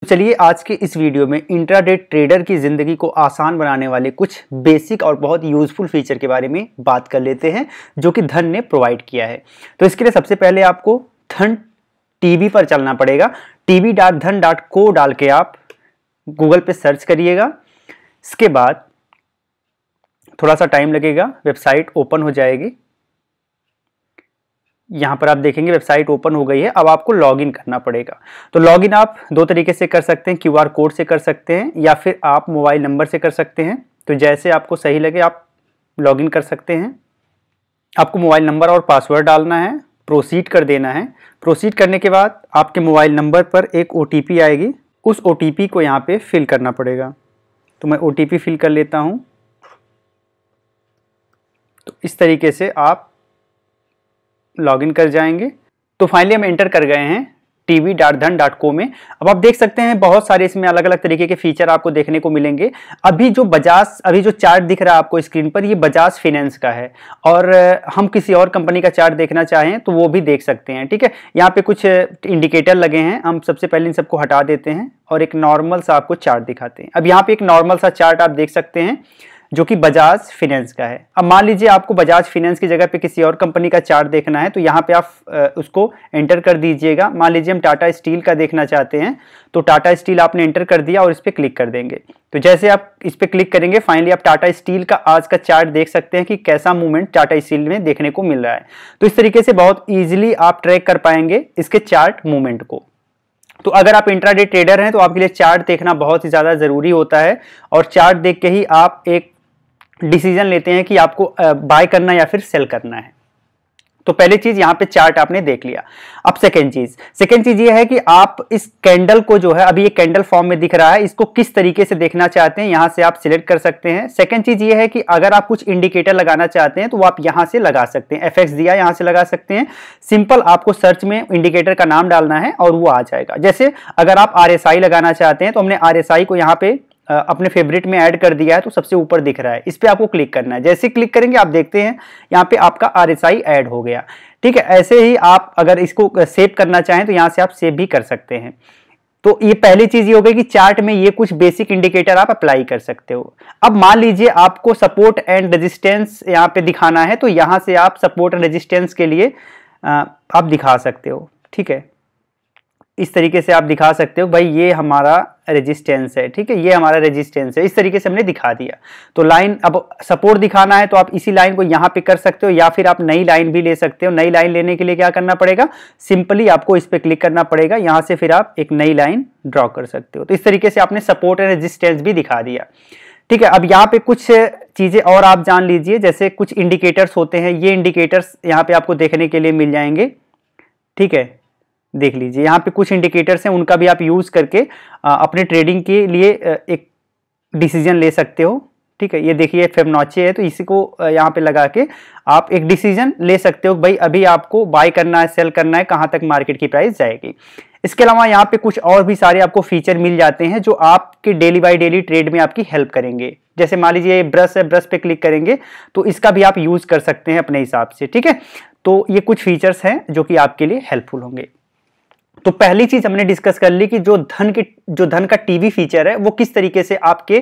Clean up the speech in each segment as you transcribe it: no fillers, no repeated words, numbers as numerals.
चलिए आज के इस वीडियो में इंट्राडे ट्रेडर की ज़िंदगी को आसान बनाने वाले कुछ बेसिक और बहुत यूज़फुल फीचर के बारे में बात कर लेते हैं जो कि धन ने प्रोवाइड किया है। तो इसके लिए सबसे पहले आपको धन टीवी पर चलना पड़ेगा। tv.dhan.co डाल के आप गूगल पे सर्च करिएगा। इसके बाद थोड़ा सा टाइम लगेगा, वेबसाइट ओपन हो जाएगी। यहाँ पर आप देखेंगे वेबसाइट ओपन हो गई है। अब आपको लॉगिन करना पड़ेगा। तो लॉगिन आप दो तरीके से कर सकते हैं, क्यूआर कोड से कर सकते हैं या फिर आप मोबाइल नंबर से कर सकते हैं। तो जैसे आपको सही लगे आप लॉगिन कर सकते हैं। आपको मोबाइल नंबर और पासवर्ड डालना है, प्रोसीड कर देना है। प्रोसीड करने के बाद आपके मोबाइल नंबर पर एक OTP आएगी, उस OTP को यहाँ पे फिल करना पड़ेगा। तो मैं OTP फिल कर लेता हूँ। तो इस तरीके से आप लॉगिन कर जाएंगे। तो फाइनली हम एंटर कर गए हैं tv.dhan.co में। अब आप देख सकते हैं बहुत सारे इसमें अलग अलग तरीके के फीचर आपको देखने को मिलेंगे। अभी जो चार्ट दिख रहा है आपको स्क्रीन पर, ये बजाज फाइनेंस का है और हम किसी और कंपनी का चार्ट देखना चाहें तो वो भी देख सकते हैं। ठीक है, यहाँ पे कुछ इंडिकेटर लगे हैं। हम सबसे पहले इन सबको हटा देते हैं और एक नॉर्मल सा आपको चार्ट दिखाते हैं। अब यहाँ पे एक नॉर्मल सा चार्ट आप देख सकते हैं जो कि बजाज फाइनेंस का है। अब मान लीजिए आपको बजाज फाइनेंस की जगह पे किसी और कंपनी का चार्ट देखना है, तो यहाँ पे आप उसको एंटर कर दीजिएगा। मान लीजिए हम टाटा स्टील का देखना चाहते हैं, तो टाटा स्टील आपने एंटर कर दिया और इस पर क्लिक कर देंगे। तो जैसे आप इस पर क्लिक करेंगे फाइनली आप टाटा स्टील का आज का चार्ट देख सकते हैं कि कैसा मूवमेंट टाटा स्टील में देखने को मिल रहा है। तो इस तरीके से बहुत ईजिली आप ट्रैक कर पाएंगे इसके चार्ट मूवमेंट को। तो अगर आप इंट्राडे ट्रेडर हैं तो आपके लिए चार्ट देखना बहुत ही ज़्यादा ज़रूरी होता है और चार्ट देख के ही आप एक डिसीजन लेते हैं कि आपको बाय करना या फिर सेल करना है। तो पहली चीज यहाँ पे चार्ट आपने देख लिया। अब सेकंड चीज ये है कि आप इस कैंडल को जो है अभी ये कैंडल फॉर्म में दिख रहा है, इसको किस तरीके से देखना चाहते हैं यहाँ से आप सिलेक्ट कर सकते हैं। सेकंड चीज ये है कि अगर आप कुछ इंडिकेटर लगाना चाहते हैं तो वो आप यहाँ से लगा सकते हैं। FX दिया यहाँ से लगा सकते हैं। सिंपल आपको सर्च में इंडिकेटर का नाम डालना है और वो आ जाएगा। जैसे अगर आप RSI लगाना चाहते हैं तो हमने RSI को यहाँ पे अपने फेवरेट में ऐड कर दिया है, तो सबसे ऊपर दिख रहा है, इस पे आपको क्लिक करना है। जैसे क्लिक करेंगे आप देखते हैं यहाँ पे आपका RSI ऐड हो गया। ठीक है, ऐसे ही आप अगर इसको सेव करना चाहें तो यहाँ से आप सेव भी कर सकते हैं। तो ये पहली चीज ये हो गई कि चार्ट में ये कुछ बेसिक इंडिकेटर आप अप्लाई कर सकते हो। अब मान लीजिए आपको सपोर्ट एंड रेजिस्टेंस यहाँ पे दिखाना है, तो यहाँ से आप सपोर्ट एंड रेजिस्टेंस के लिए आप दिखा सकते हो। ठीक है, इस तरीके से आप दिखा सकते हो भाई ये हमारा रेजिस्टेंस है। ठीक है, ये हमारा रेजिस्टेंस है। इस तरीके से हमने दिखा दिया। तो लाइन अब सपोर्ट दिखाना है तो आप इसी लाइन को यहाँ पे कर सकते हो या फिर आप नई लाइन भी ले सकते हो। नई लाइन लेने के लिए क्या करना पड़ेगा, सिंपली आपको इस पे क्लिक करना पड़ेगा। यहाँ से फिर आप एक नई लाइन ड्रॉ कर सकते हो। तो इस तरीके से आपने सपोर्ट एंड रेजिस्टेंस भी दिखा दिया। ठीक है, अब यहाँ पे कुछ चीजें और आप जान लीजिए। जैसे कुछ इंडिकेटर्स होते हैं, ये इंडिकेटर्स यहाँ पे आपको देखने के लिए मिल जाएंगे। ठीक है, देख लीजिए यहाँ पे कुछ इंडिकेटर्स हैं, उनका भी आप यूज करके अपने ट्रेडिंग के लिए एक डिसीजन ले सकते हो। ठीक है, ये देखिए फिबोनाची है, तो इसी को यहाँ पे लगा के आप एक डिसीजन ले सकते हो भाई अभी आपको बाय करना है, सेल करना है, कहाँ तक मार्केट की प्राइस जाएगी। इसके अलावा यहाँ पे कुछ और भी सारे आपको फीचर मिल जाते हैं जो आपके डेली बाय डेली ट्रेड में आपकी हेल्प करेंगे। जैसे मान लीजिए ये ब्रश है, ब्रश पे क्लिक करेंगे तो इसका भी आप यूज कर सकते हैं अपने हिसाब से। ठीक है, तो ये कुछ फीचर्स हैं जो कि आपके लिए हेल्पफुल होंगे। तो पहली चीज हमने डिस्कस कर ली कि जो धन का टीवी फीचर है वो किस तरीके से आपके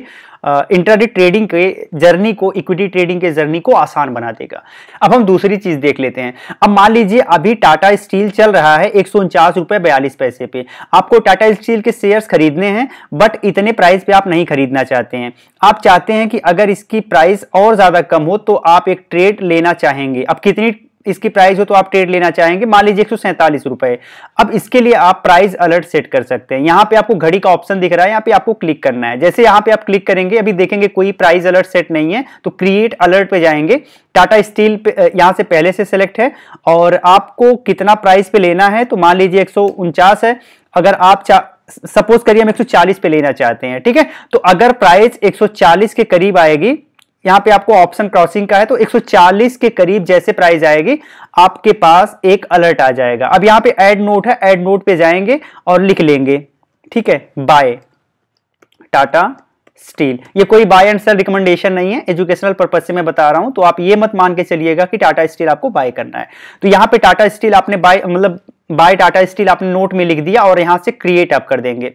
इंट्राडे ट्रेडिंग के जर्नी को, इक्विटी ट्रेडिंग के जर्नी को आसान बना देगा। अब हम दूसरी चीज देख लेते हैं। अब मान लीजिए अभी टाटा स्टील चल रहा है 149 रुपए 42 पैसे पे। आपको टाटा स्टील के शेयर्स खरीदने हैं बट इतने प्राइस पे आप नहीं खरीदना चाहते हैं। आप चाहते हैं कि अगर इसकी प्राइस और ज्यादा कम हो तो आप एक ट्रेड लेना चाहेंगे। अब कितनी इसकी प्राइस हो तो आप ट्रेड लेना चाहेंगे, मान लीजिए 147 रुपए। अब इसके लिए आप प्राइस अलर्ट सेट कर सकते हैं। यहाँ पे आपको घड़ी का ऑप्शन दिख रहा है, यहाँ पे आपको क्लिक करना है। जैसे यहाँ पे आप क्लिक करेंगे अभी देखेंगे कोई प्राइस अलर्ट सेट नहीं है, तो क्रिएट अलर्ट पे जाएंगे। टाटा स्टील पे यहाँ से पहले से सिलेक्ट है और आपको कितना प्राइस पे लेना है, तो मान लीजिए 149 है। अगर आप सपोज करिए हम 140 पे लेना चाहते हैं। ठीक है, तो अगर प्राइस 140 के करीब आएगी, यहाँ पे आपको ऑप्शन क्रॉसिंग का है, तो 140 के करीब जैसे प्राइस आएगी आपके पास एक अलर्ट आ जाएगा। अब यहाँ पे ऐड नोट है, ऐड नोट पे जाएंगे और लिख लेंगे। ठीक है, बाय टाटा स्टील। ये कोई बाय एंड सेल रिकमेंडेशन नहीं है, एजुकेशनल पर्पज से मैं बता रहा हूं। तो आप ये मत मान के चलिएगा कि टाटा स्टील आपको बाय करना है। तो यहाँ पे टाटा स्टील आपने बाय टाटा स्टील आपने नोट में लिख दिया और यहाँ से क्रिएट आप कर देंगे।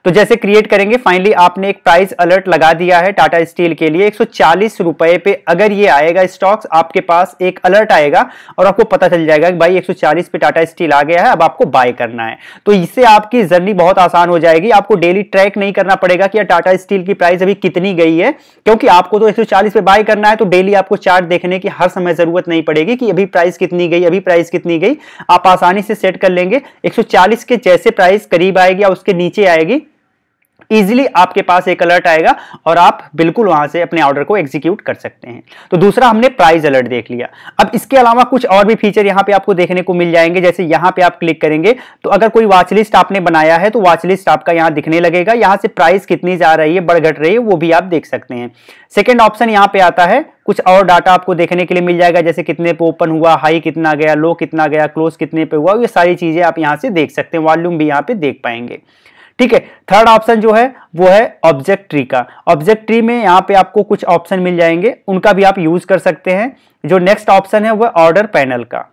तो जैसे क्रिएट करेंगे, फाइनली आपने एक प्राइस अलर्ट लगा दिया है टाटा स्टील के लिए 140 रुपए पे अगर ये आएगा स्टॉक्स, आपके पास एक अलर्ट आएगा और आपको पता चल जाएगा कि भाई 140 पे टाटा स्टील आ गया है, अब आपको बाय करना है। तो इससे आपकी जर्नी बहुत आसान हो जाएगी, आपको डेली ट्रैक नहीं करना पड़ेगा कि टाटा स्टील की प्राइस अभी कितनी गई है, क्योंकि आपको तो 140 पे बाय करना है। तो डेली आपको चार्ट देखने की हर समय जरूरत नहीं पड़ेगी कि अभी प्राइस कितनी गई, अभी प्राइस कितनी गई। आप आसानी से सेट कर लेंगे। 140 के जैसे प्राइस करीब आएगी या उसके नीचे आएगी, इजीली आपके पास एक अलर्ट आएगा और आप बिल्कुल वहां से अपने ऑर्डर को एग्जीक्यूट कर सकते हैं। तो दूसरा हमने प्राइस अलर्ट देख लिया। अब इसके अलावा कुछ और भी फीचर यहां पे आपको देखने को मिल जाएंगे। जैसे यहां पे आप क्लिक करेंगे तो अगर कोई वॉच लिस्ट आपने बनाया है तो वॉच लिस्ट आपका यहां दिखने लगेगा। यहां से प्राइस कितनी जा रही है, बढ़ घट रही है, वो भी आप देख सकते हैं। सेकेंड ऑप्शन यहां पे आता है, कुछ और डाटा आपको देखने के लिए मिल जाएगा, जैसे कितने पे ओपन हुआ, हाई कितना गया, लो कितना गया, क्लोज कितने पे हुआ, ये सारी चीजें आप यहां से देख सकते हैं। वॉल्यूम भी यहां पे देख पाएंगे। ठीक है। थर्ड ऑप्शन जो है वो है ऑब्जेक्ट ट्री का। ऑब्जेक्ट ट्री में यहाँ पे आपको कुछ ऑप्शन मिल जाएंगे, उनका भी आप यूज कर सकते हैं। जो नेक्स्ट ऑप्शन है वो ऑर्डर पैनल का।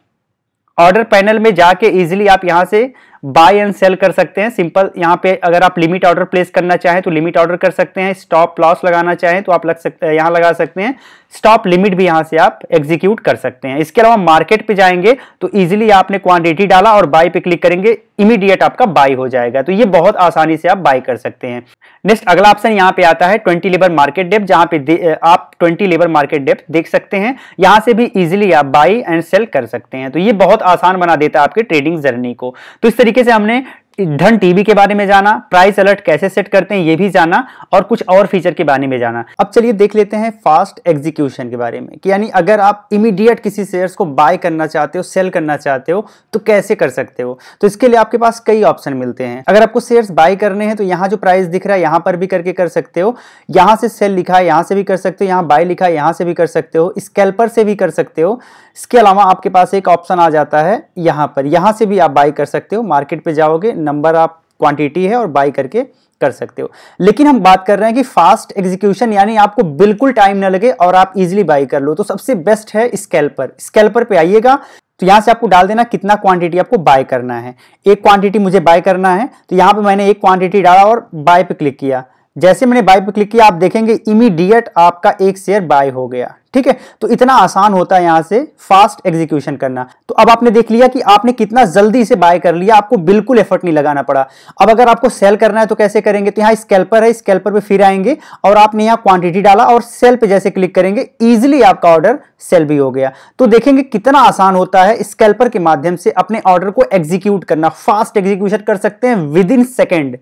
ऑर्डर पैनल में जाके इजीली आप यहां से बाय एंड सेल कर सकते हैं। सिंपल, यहाँ पे अगर आप लिमिट ऑर्डर प्लेस करना चाहें तो लिमिट ऑर्डर कर सकते हैं, स्टॉप लॉस लगाना चाहें तो आप यहाँ लगा सकते हैं, स्टॉप लिमिट भी यहां से आप एग्जीक्यूट कर सकते हैं। इसके अलावा मार्केट पे जाएंगे तो इजीली आपने क्वांटिटी डाला और बाय पे क्लिक करेंगे, इमीडिएट आपका बाय हो जाएगा। तो ये बहुत आसानी से आप बाय कर सकते हैं। नेक्स्ट अगला ऑप्शन यहाँ पे आता है 20 लेवल मार्केट डेप्थ, जहां पे आप 20 लेवल मार्केट डेप्थ देख सकते हैं। यहां से भी इजीली आप बाय एंड सेल कर सकते हैं। तो ये बहुत आसान बना देता है आपके ट्रेडिंग जर्नी को। तो इस तरीके से हमने धन टीवी के बारे में जाना, प्राइस अलर्ट कैसे सेट करते हैं ये भी जाना, और कुछ और फीचर के बारे में जाना। अब चलिए देख लेते हैं फास्ट एग्जीक्यूशन के बारे में, कि यानी अगर आप इमीडिएट किसी शेयर्स को बाय करना चाहते हो, सेल करना चाहते हो तो कैसे कर सकते हो। तो इसके लिए आपके पास कई ऑप्शन मिलते हैं। अगर आपको शेयर्स बाय करने हैं तो यहाँ जो प्राइस दिख रहा है यहाँ पर भी करके कर सकते हो, यहाँ से सेल लिखा है यहाँ से भी कर सकते हो, यहाँ बाय लिखा है यहाँ से भी कर सकते हो, स्कैल्पर से भी कर सकते हो। इसके अलावा आपके पास एक ऑप्शन आ जाता है यहाँ पर, यहाँ से भी आप बाय कर सकते हो। मार्केट पे जाओगे, नंबर आप क्वांटिटी है और बाय करके कर सकते हो। लेकिन हम बात कर रहे हैं कि फास्ट एग्जीक्यूशन, यानी आपको बिल्कुल टाइम ना लगे और आप इजीली बाय कर लो, तो सबसे बेस्ट है स्कैल्पर। स्कैल्पर पे आइएगा तो यहां से आपको डाल देना कितना क्वांटिटी आपको बाय करना है। एक क्वांटिटी मुझे बाय करना है तो यहां पे मैंने एक क्वांटिटी डाला और बाय पे क्लिक किया। जैसे मैंने बाय पे क्लिक किया आप देखेंगे इमीडिएट आपका एक शेयर बाय हो गया। ठीक है, तो इतना आसान होता है यहां से फास्ट एग्जीक्यूशन करना। तो अब आपने देख लिया कि आपने कितना जल्दी से बाय कर लिया, आपको बिल्कुल एफर्ट नहीं लगाना पड़ा। अब अगर आपको सेल करना है तो कैसे करेंगे, तो यहाँ स्कैल्पर है, स्कैल्पर पे फिर आएंगे और आपने यहाँ क्वांटिटी डाला और सेल पे जैसे क्लिक करेंगे इजीली आपका ऑर्डर सेल भी हो गया। तो देखेंगे कितना आसान होता है स्कैल्पर के माध्यम से अपने ऑर्डर को एग्जीक्यूट करना। फास्ट एग्जीक्यूशन कर सकते हैं विद इन सेकेंड।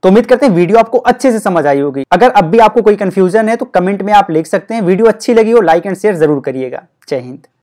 तो उम्मीद करते हैं वीडियो आपको अच्छे से समझ आई होगी। अगर अब भी आपको कोई कंफ्यूजन है तो कमेंट में आप लिख सकते हैं। वीडियो अच्छी लगी हो लाइक एंड शेयर जरूर करिएगा। जय हिंद।